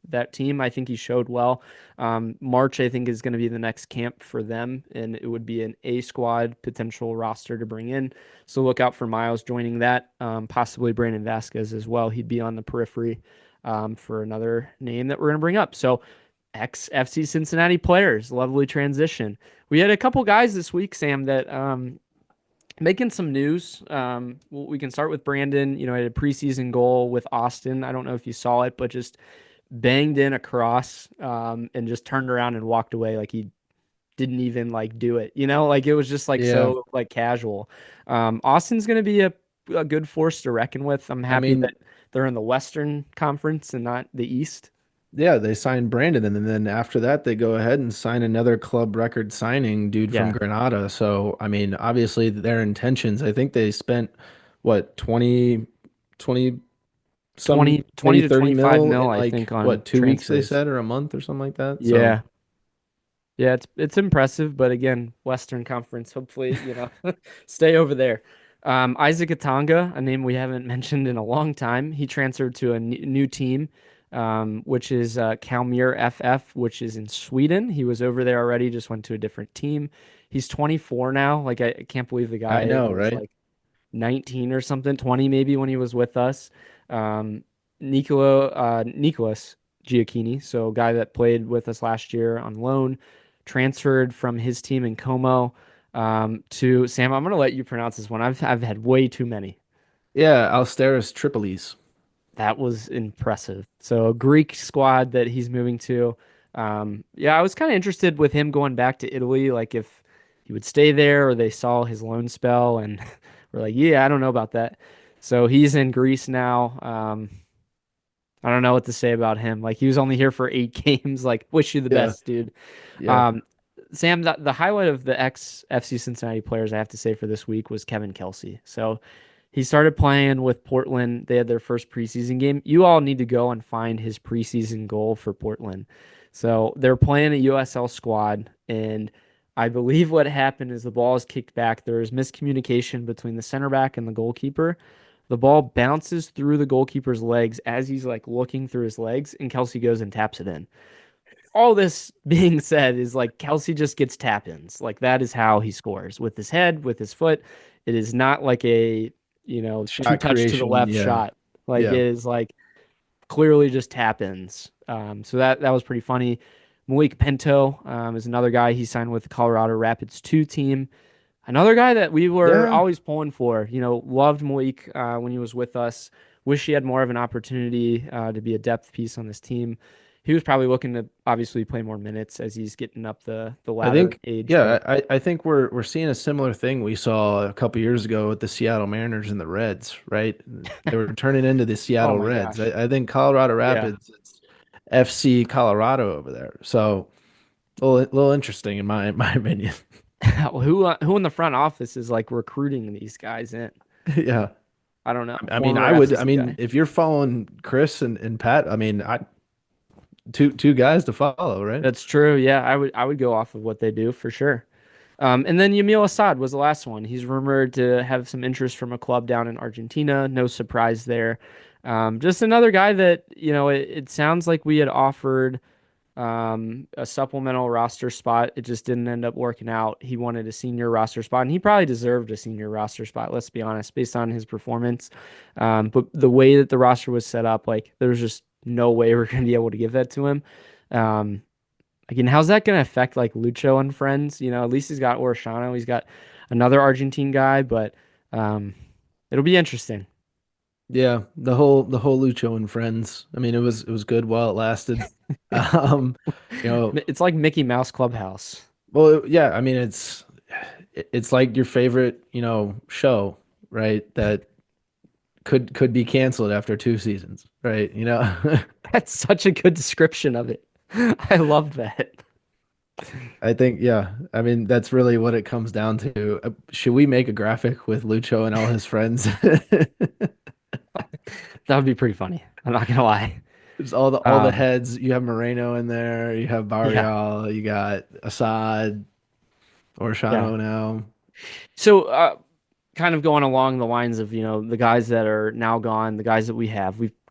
that team. I think he showed well. March, I think, is going to be the next camp for them, and it would be an A squad potential roster to bring in. So look out for Miles joining that. Possibly Brandon Vasquez as well. He'd be on the periphery for another name that we're going to bring up. So ex FC Cincinnati players, lovely transition. We had a couple guys this week, Sam, that making some news. We can start with Brandon. He had a preseason goal with Austin. I don't know if you saw it, but just banged in a cross and just turned around and walked away like he didn't even like do it. Like it was just like so like casual. Austin's going to be a good force to reckon with. I'm happy that they're in the Western Conference and not the East. Yeah, they signed Brandon, and then after that, they go ahead and sign another club record signing dude from Granada. So, I mean, obviously their intentions, I think they spent, what, 20 to 25 mil in, I like, think, on what, 2 weeks they transfers. said, or a month or something like that? Yeah. So, Yeah, it's impressive, but again, Western Conference, hopefully, stay over there. Isaac Atanga, a name we haven't mentioned in a long time. He transferred to a new team, which is Kalmar FF, which is in Sweden. He was over there already, just went to a different team. He's 24 now. Like, I can't believe the guy I know, was right? like 19 or something, 20 maybe when he was with us. Nicholas Giacchini, so a guy that played with us last year on loan, transferred from his team in Como to Sam. I'm going to let you pronounce this one. I've had way too many. Yeah, Alsteris Tripolis. That was impressive. So a Greek squad that he's moving to. Yeah, I was kind of interested with him going back to Italy, like if he would stay there or they saw his loan spell and we're like, yeah, I don't know about that. So he's in Greece now. I don't know what to say about him. Like, he was only here for 8 games. Like, wish you the best, dude. Yeah. Sam, the highlight of the ex FC Cincinnati players I have to say for this week was Kevin Kelsey. So he started playing with Portland. They had their first preseason game. You all need to go and find his preseason goal for Portland. So they're playing a USL squad, and I believe what happened is the ball is kicked back. There is miscommunication between the center back and the goalkeeper. The ball bounces through the goalkeeper's legs as he's like looking through his legs, and Kelsey goes and taps it in. All this being said is like Kelsey just gets tap ins. Like that is how he scores with his head, with his foot. It is not like a, two Shot touch to the creation, left yeah. shot. Like Yeah. it is like clearly just tap ins. So that was pretty funny. Malik Pinto is another guy. He signed with the Colorado Rapids 2 team. Another guy that we were Yeah. always pulling for. Loved Malik when he was with us. Wish he had more of an opportunity to be a depth piece on this team. He was probably looking to obviously play more minutes as he's getting up the I ladder think, age. yeah, I think we're seeing a similar thing we saw a couple years ago with the Seattle Mariners and the Reds, right? They were turning into the Seattle my Reds. gosh. I think Colorado Rapids, it's FC Colorado over there. So a little interesting in my opinion. Who in the front office is like recruiting these guys in? Yeah. I don't know. I mean, Former I would. FCC I mean, guy. if you're following Chris and Pat, I mean, two guys to follow, right? That's true. Yeah, I would go off of what they do for sure. And then Yamil Assad was the last one. He's rumored to have some interest from a club down in Argentina. No surprise there. Just another guy that, it sounds like we had offered a supplemental roster spot. It just didn't end up working out. He wanted a senior roster spot, and he probably deserved a senior roster spot, let's be honest, based on his performance. But the way that the roster was set up, like there was just no way we're going to be able to give that to him. Again, how's that going to affect like Lucho and friends? At least he's got Orishano. He's got another Argentine guy, but it'll be interesting. Yeah, the whole Lucho and friends. I mean, it was good while it lasted. Um, It's like Mickey Mouse Clubhouse. well, yeah, I mean, it's like your favorite, show, right? That could be canceled after 2 seasons, right? That's such a good description of it. I love that. I think, yeah. I mean, that's really what it comes down to. Should we make a graphic with Lucho and all his friends? That would be pretty funny. I'm not gonna lie. There's all the heads. You have Moreno in there. You have Barrial. You got Assad, Orishano now. So, kind of going along the lines of, the guys that are now gone, the guys that we've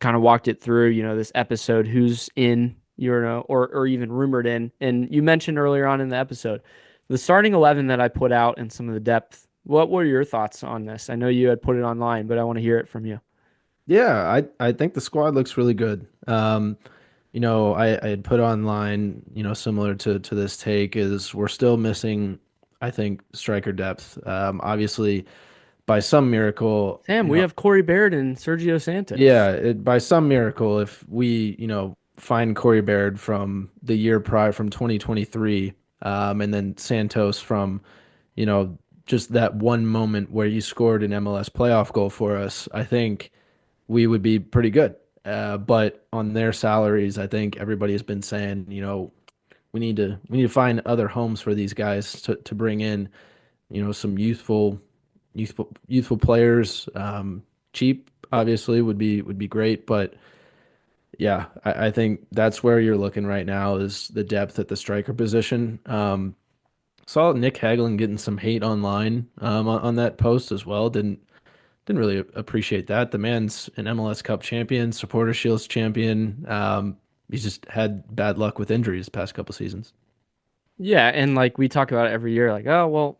kind of walked it through, this episode, who's in, or even rumored in. And you mentioned earlier on in the episode, the starting 11 that I put out and some of the depth. What were your thoughts on this? I know you had put it online, but I want to hear it from you. Yeah, I think the squad looks really good. I had put online, similar to this take is we're still missing, I think, striker depth. Obviously, by some miracle, Sam, we have Corey Baird and Sergio Santos. Yeah, by some miracle, if we, find Corey Baird from the year prior, from 2023, and then Santos from, just that one moment where you scored an MLS playoff goal for us, I think we would be pretty good. But on their salaries, I think everybody has been saying, we need to find other homes for these guys to bring in, some youthful players. Cheap obviously would be great, but yeah, I think that's where you're looking right now is the depth at the striker position. Saw Nick Hagelin getting some hate online on that post as well. Didn't really appreciate that. The man's an MLS Cup champion, Supporter Shields champion. He's just had bad luck with injuries the past couple seasons. Yeah, and like we talk about it every year, like, oh well,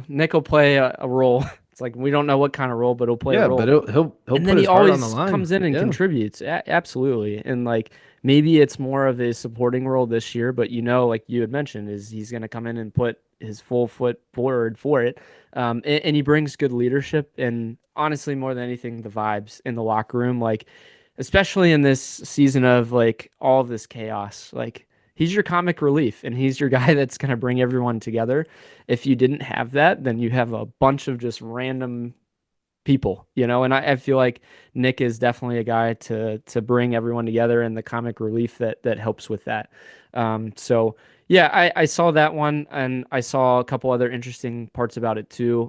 Nick will play a role. It's like we don't know what kind of role, but he'll play a role. Yeah, but he'll and put then his he heart on always the line. comes in and contributes. Absolutely, and like maybe it's more of a supporting role this year, but like you had mentioned, is he's going to come in and put his full foot forward for it, and he brings good leadership and honestly, more than anything, the vibes in the locker room, like especially in this season of like all of this chaos, like. He's your comic relief, and he's your guy that's going to bring everyone together. If you didn't have that, then you have a bunch of just random people, and I feel like Nick is definitely a guy to bring everyone together and the comic relief that helps with that. So yeah, I saw that one, and I saw a couple other interesting parts about it too.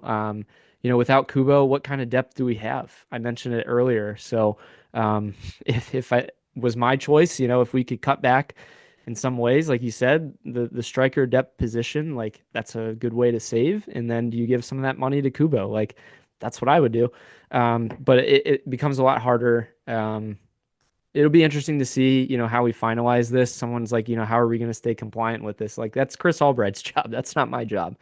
Without Kubo, what kind of depth do we have? I mentioned it earlier. So if I was my choice, if we could cut back in some ways, like you said, the striker depth position, like that's a good way to save. And then you give some of that money to Kubo. Like that's what I would do. But it becomes a lot harder. It'll be interesting to see, how we finalize this. Someone's like, how are we going to stay compliant with this? Like that's Chris Albright's job. That's not my job.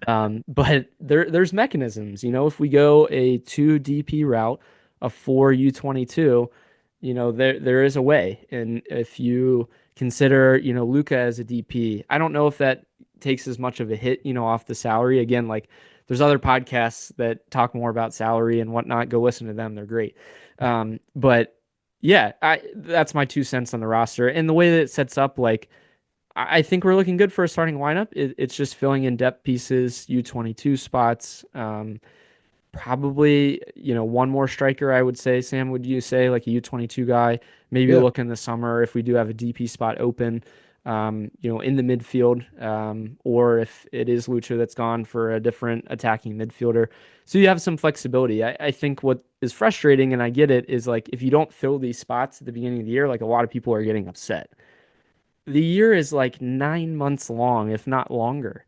But there's mechanisms, if we go a 2 DP route, a 4 U22, there is a way. And if you consider, Luca as a DP, I don't know if that takes as much of a hit, off the salary. Again, like there's other podcasts that talk more about salary and whatnot. Go listen to them. They're great. But yeah, that's my 2 cents on the roster and the way that it sets up. Like, I think we're looking good for a starting lineup. It's just filling in depth pieces, U22 spots. Probably, one more striker, I would say. Sam, would you say like a U22 guy? Maybe look in the summer if we do have a DP spot open, in the midfield, or if it is Lucho that's gone for a different attacking midfielder. So you have some flexibility. I think what is frustrating, and I get it, is like if you don't fill these spots at the beginning of the year, like a lot of people are getting upset. The year is like 9 months long, if not longer.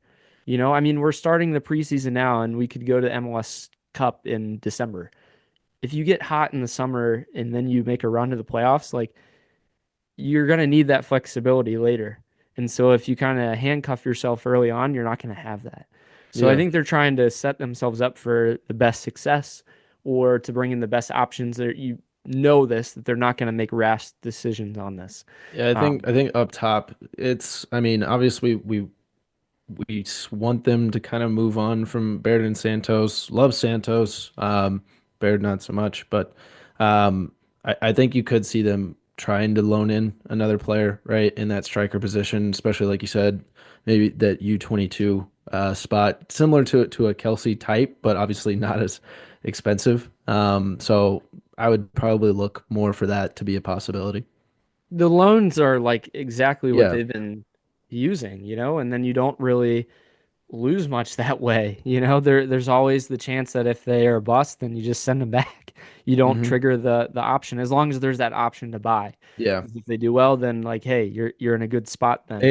I mean, we're starting the preseason now, and we could go to MLS Cup in December. If you get hot in the summer and then you make a run to the playoffs, like you're going to need that flexibility later. And so if you kind of handcuff yourself early on, you're not going to have that. So I think they're trying to set themselves up for the best success or to bring in the best options that that they're not going to make rash decisions on this. Yeah, I think up top, obviously we want them to kind of move on from Baird and Santos. Love Santos, Baird not so much, but I think you could see them trying to loan in another player, right, in that striker position, especially like you said, maybe that U22 spot, similar to a Kelsey type, but obviously not as expensive. So I would probably look more for that to be a possibility. The loans are like exactly what they've been using, and then you don't really lose much that way. There's always the chance that if they are a bust, then you just send them back. You don't trigger the option as long as there's that option to buy. Yeah. If they do well, then like, hey, you're in a good spot then.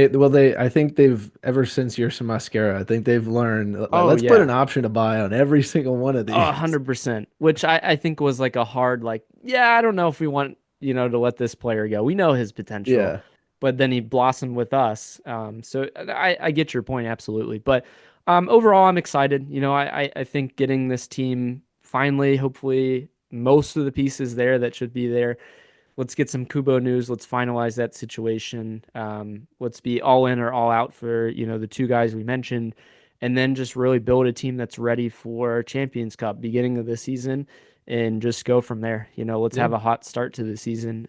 I think they've ever since Yersa Mascara, I think they've learned let's put an option to buy on every single one of these. 100%, which I think was like a hard, like, I don't know if we want, to let this player go. We know his potential. Yeah. But then he blossomed with us. So I get your point, absolutely. But overall, I'm excited. I think getting this team finally, hopefully, most of the pieces there that should be there. Let's get some Kubo news. Let's finalize that situation. Let's be all in or all out for, the 2 guys we mentioned. And then just really build a team that's ready for Champions Cup beginning of the season and just go from there. Let's have a hot start to the season.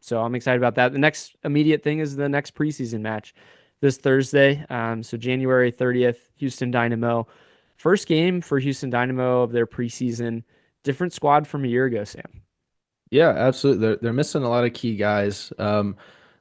So I'm excited about that. The next immediate thing is the next preseason match this Thursday. So January 30th, Houston Dynamo. First game for Houston Dynamo of their preseason. Different squad from a year ago, Sam. Yeah, absolutely. They're missing a lot of key guys. No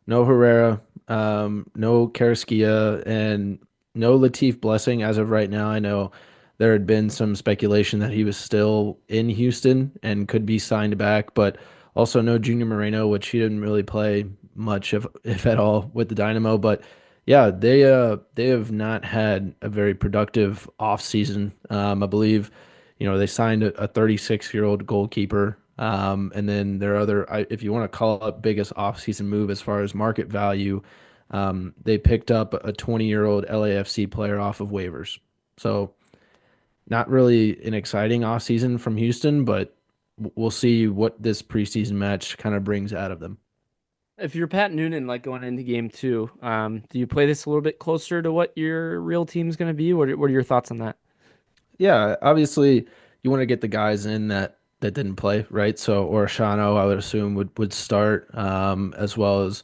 Herrera, no Karaskia, and no Latif Blessing as of right now. I know there had been some speculation that he was still in Houston and could be signed back, but also no Junior Moreno, which he didn't really play much, if at all, with the Dynamo. But yeah, they have not had a very productive offseason. I believe, they signed a 36-year-old goalkeeper. And then their other, if you want to call it biggest offseason move as far as market value, they picked up a 20-year-old LAFC player off of waivers. So not really an exciting offseason from Houston, but we'll see what this preseason match kind of brings out of them. If you're Pat Noonan, like going into game 2, do you play this a little bit closer to what your real team's going to be? What are your thoughts on that? Yeah, obviously you want to get the guys in that didn't play, right? So Orishano, I would assume would start, as well as,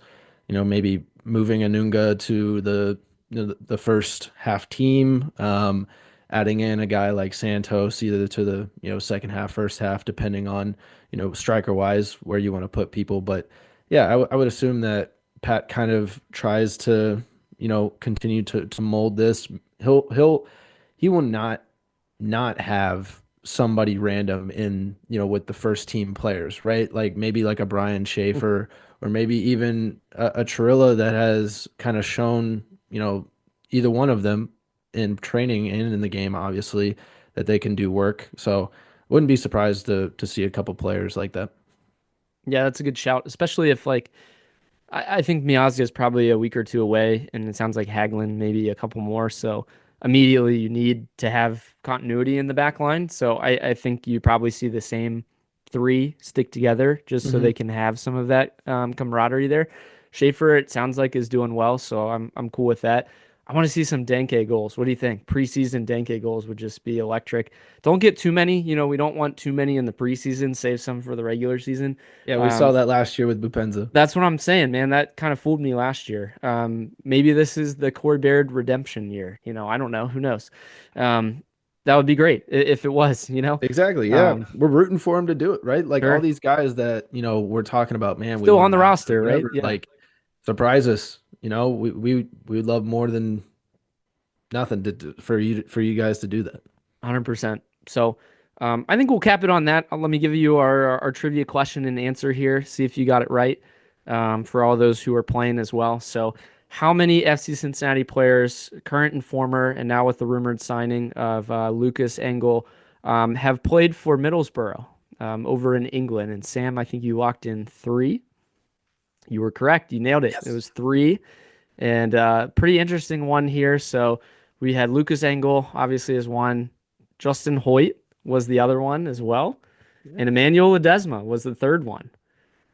maybe moving Anunga to the first half team, adding in a guy like Santos either to the second half, first half, depending on striker wise where you want to put people. But yeah, I would assume that Pat kind of tries to continue to mold this. He will not have somebody random in with the first team players, right? Like maybe like a Brian Schaefer or maybe even a Chirilla that has kind of shown, either one of them in training and in the game, obviously, that they can do work. So wouldn't be surprised to see a couple players like that. Yeah, that's a good shout, especially if I think Miazga is probably a week or two away, and it sounds like Hagelin maybe a couple more. So immediately you need to have continuity in the back line. So I think you probably see the same three stick together just so they can have some of that camaraderie there. Schaefer, it sounds like, is doing well, so I'm cool with that. I want to see some Denke goals. What do you think? Preseason Denke goals would just be electric. Don't get too many. We don't want too many in the preseason. Save some for the regular season. Yeah, we saw that last year with Bupenza. That's what I'm saying, man. That kind of fooled me last year. Maybe this is the Corey Baird redemption year. I don't know. Who knows? That would be great if it was, Exactly. Yeah. We're rooting for him to do it, right? Like sure. all these guys that, we're talking about, man, still on the roster, right? Yeah. Like surprise us. We would love more than nothing for you guys to do that. 100%. So I think we'll cap it on that. Let me give you our trivia question and answer here. See if you got it right for all those who are playing as well. So how many FC Cincinnati players, current and former, and now with the rumored signing of Lucas Engel, have played for Middlesbrough over in England? And Sam, I think you locked in 3. You were correct. You nailed it. Yes. It was 3. And pretty interesting one here. So we had Lucas Engel, obviously, as one. Justin Hoyt was the other one as well. Yeah. And Emmanuel Ledesma was the third one.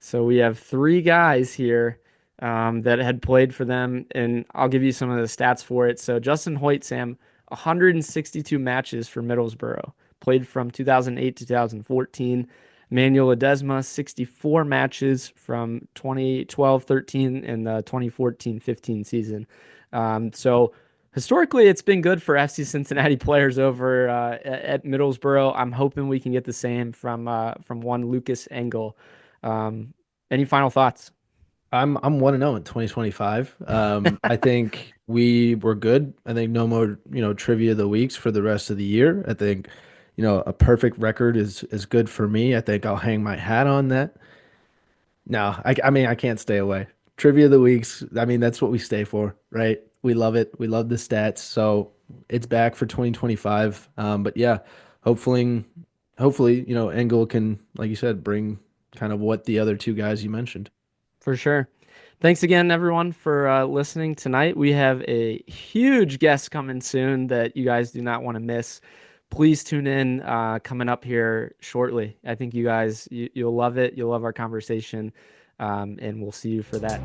So we have 3 guys here that had played for them. And I'll give you some of the stats for it. So Justin Hoyt, Sam, 162 matches for Middlesbrough. Played from 2008 to 2014. Emmanuel Ledesma, 64 matches from 2012-13 and the 2014-15 season. So historically, it's been good for FC Cincinnati players over at Middlesbrough. I'm hoping we can get the same from one Lucas Engel. Any final thoughts? I'm 1-0 in 2025. I think we were good. I think no more trivia of the weeks for the rest of the year. I think a perfect record is good for me. I think I'll hang my hat on that. No, I mean, I can't stay away. Trivia of the weeks, I mean, that's what we stay for, right? We love it. We love the stats. So it's back for 2025. But yeah, hopefully, Engel can, like you said, bring kind of what the other 2 guys you mentioned. For sure. Thanks again, everyone, for listening tonight. We have a huge guest coming soon that you guys do not want to miss. Please tune in coming up here shortly. I think you guys, you'll love it. You'll love our conversation, and we'll see you for that.